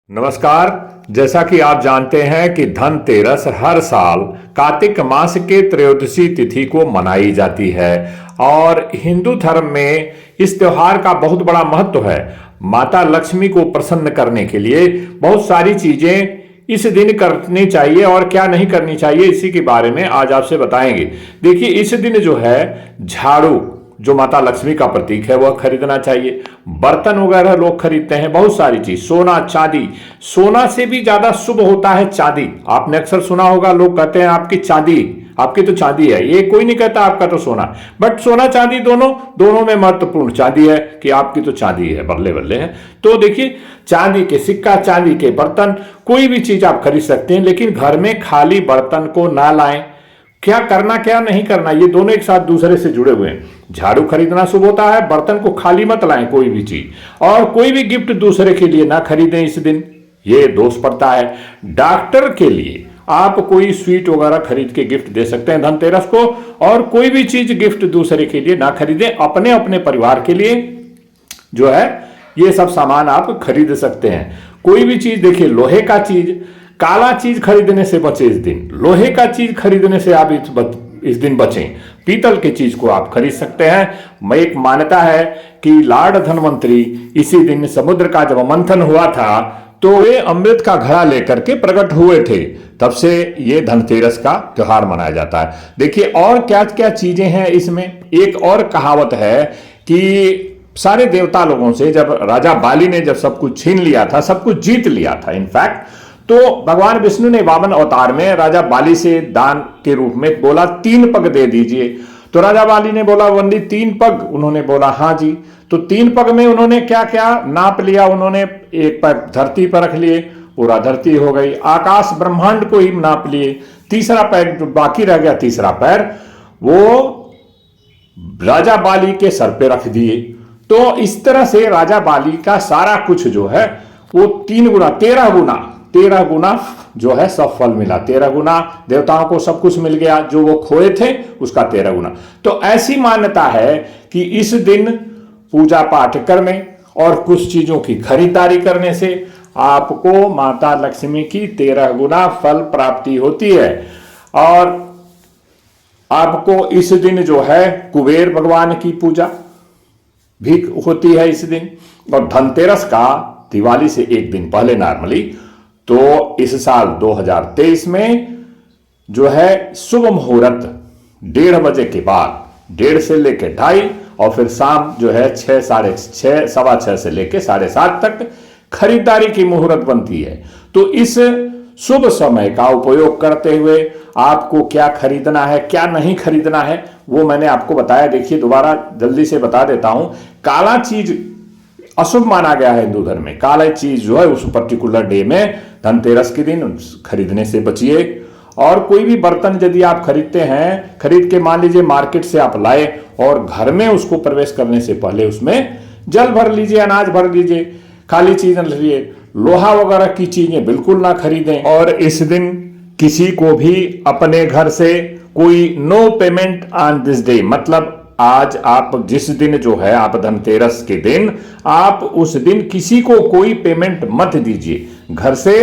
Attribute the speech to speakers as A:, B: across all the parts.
A: नमस्कार। जैसा कि आप जानते हैं कि धनतेरस हर साल कार्तिक मास के त्रयोदशी तिथि को मनाई जाती है और हिंदू धर्म में इस त्योहार का बहुत बड़ा महत्व है। माता लक्ष्मी को प्रसन्न करने के लिए बहुत सारी चीजें इस दिन करनी चाहिए और क्या नहीं करनी चाहिए, इसी के बारे में आज आपसे बताएंगे। देखिए, इस दिन जो है झाड़ू, जो माता लक्ष्मी का प्रतीक है, वह खरीदना चाहिए। बर्तन वगैरह लोग खरीदते हैं, बहुत सारी चीज, सोना चांदी। सोना से भी ज्यादा शुभ होता है चांदी। आपने अक्सर सुना होगा, लोग कहते हैं आपकी चांदी, आपकी तो चांदी है। ये कोई नहीं कहता आपका तो सोना, बट सोना चांदी दोनों में महत्वपूर्ण चांदी है कि आपकी तो चांदी है, बल्ले बल्ले है। तो देखिए, चांदी के सिक्का, चांदी के बर्तन, कोई भी चीज आप खरीद सकते हैं, लेकिन घर में खाली बर्तन को ना लाएं। क्या करना क्या नहीं करना, ये दोनों एक साथ दूसरे से जुड़े हुए हैं। झाड़ू खरीदना शुभ होता है, बर्तन को खाली मत लाएं कोई भी चीज, और कोई भी गिफ्ट दूसरे के लिए ना खरीदें इस दिन, ये दोष पड़ता है। डॉक्टर के लिए आप कोई स्वीट वगैरह खरीद के गिफ्ट दे सकते हैं धनतेरस को, और कोई भी चीज गिफ्ट दूसरे के लिए ना खरीदें। अपने अपने परिवार के लिए जो है ये सब सामान आप खरीद सकते हैं। कोई भी चीज, देखिए, लोहे का चीज, काला चीज खरीदने से बचे इस दिन। लोहे का चीज खरीदने से आप इस दिन बचें। पीतल की चीज को आप खरीद सकते हैं। एक मान्यता है कि लॉर्ड धनवंतरी इसी दिन समुद्र का जब मंथन हुआ था तो वे अमृत का घड़ा लेकर के प्रकट हुए थे। तब से ये धनतेरस का त्योहार मनाया जाता है। देखिए, और क्या क्या चीजें हैं इसमें। एक और कहावत है कि सारे देवता लोगों से जब राजा बाली ने जब सब कुछ छीन लिया था, सब कुछ जीत लिया था इनफैक्ट, तो भगवान विष्णु ने वामन अवतार में राजा बाली से दान के रूप में बोला 3 पग दे दीजिए। तो राजा बाली ने बोला, वंदी 3 पग? उन्होंने बोला हाँ जी। तो 3 पग में उन्होंने क्या क्या नाप लिया, उन्होंने एक पैर धरती पर रख लिए, पूरा धरती हो गई। आकाश ब्रह्मांड को ही नाप लिए। तीसरा पैर जो बाकी रह गया, तीसरा पैर, वो राजा बाली के सर पे रख दिए। तो इस तरह से राजा बाली का सारा कुछ जो है वो 3 गुना, 13 गुना जो है सब फल मिला। 13 गुना देवताओं को सब कुछ मिल गया, जो वो खोए थे उसका 13 गुना। तो ऐसी मान्यता है कि इस दिन पूजा पाठ करने और कुछ चीजों की खरीदारी करने से आपको माता लक्ष्मी की 13 गुना फल प्राप्ति होती है। और आपको इस दिन जो है कुबेर भगवान की पूजा भी होती है इस दिन। और धनतेरस का दिवाली से एक दिन पहले नॉर्मली, तो इस साल 2023 में जो है शुभ मुहूर्त 1:30 बजे के बाद, 1:30 से लेके 2:30, और फिर शाम जो है 6, साढ़े 6, सवा 6 से लेके 7:30 तक खरीदारी की मुहूर्त बनती है। तो इस शुभ समय का उपयोग करते हुए आपको क्या खरीदना है, क्या नहीं खरीदना है, वो मैंने आपको बताया। देखिए, दोबारा जल्दी से बता देता हूं। काला चीज अशुभ माना गया है हिंदू धर्म में। काला चीज जो है उस पर्टिकुलर डे में, धनतेरस के दिन, खरीदने से बचिए। और कोई भी बर्तन यदि आप खरीदते हैं, खरीद के मान लीजिए मार्केट से आप लाए, और घर में उसको प्रवेश करने से पहले उसमें जल भर लीजिए, अनाज भर लीजिए, खाली चीज न लीजिए। लोहा वगैरह की चीजें बिल्कुल ना खरीदें। और इस दिन किसी को भी अपने घर से कोई no payment on this day, मतलब आज आप जिस दिन जो है, आप धनतेरस के दिन, आप उस दिन किसी को कोई पेमेंट मत दीजिए घर से।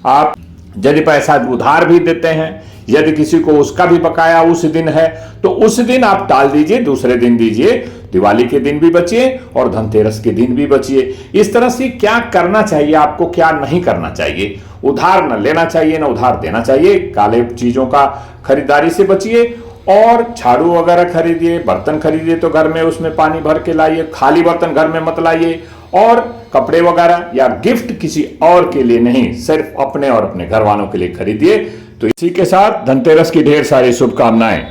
A: आप यदि पैसा उधार भी देते हैं, यदि किसी को उसका भी बकाया उस दिन है, तो उस दिन आप टाल दीजिए, दूसरे दिन दीजिए। दिवाली के दिन भी बचिए और धनतेरस के दिन भी बचिए। इस तरह से क्या करना चाहिए आपको, क्या नहीं करना चाहिए। उधार न लेना चाहिए, न उधार देना चाहिए। काले चीजों का खरीदारी से बचिए। और झाड़ू वगैरह खरीदिए, बर्तन खरीदिए तो घर में उसमें पानी भर के लाइए, खाली बर्तन घर में मत लाइए। और कपड़े वगैरह या गिफ्ट किसी और के लिए नहीं, सिर्फ अपने और अपने घर वालों के लिए खरीदिए। तो इसी के साथ धनतेरस की ढेर सारी शुभकामनाएं।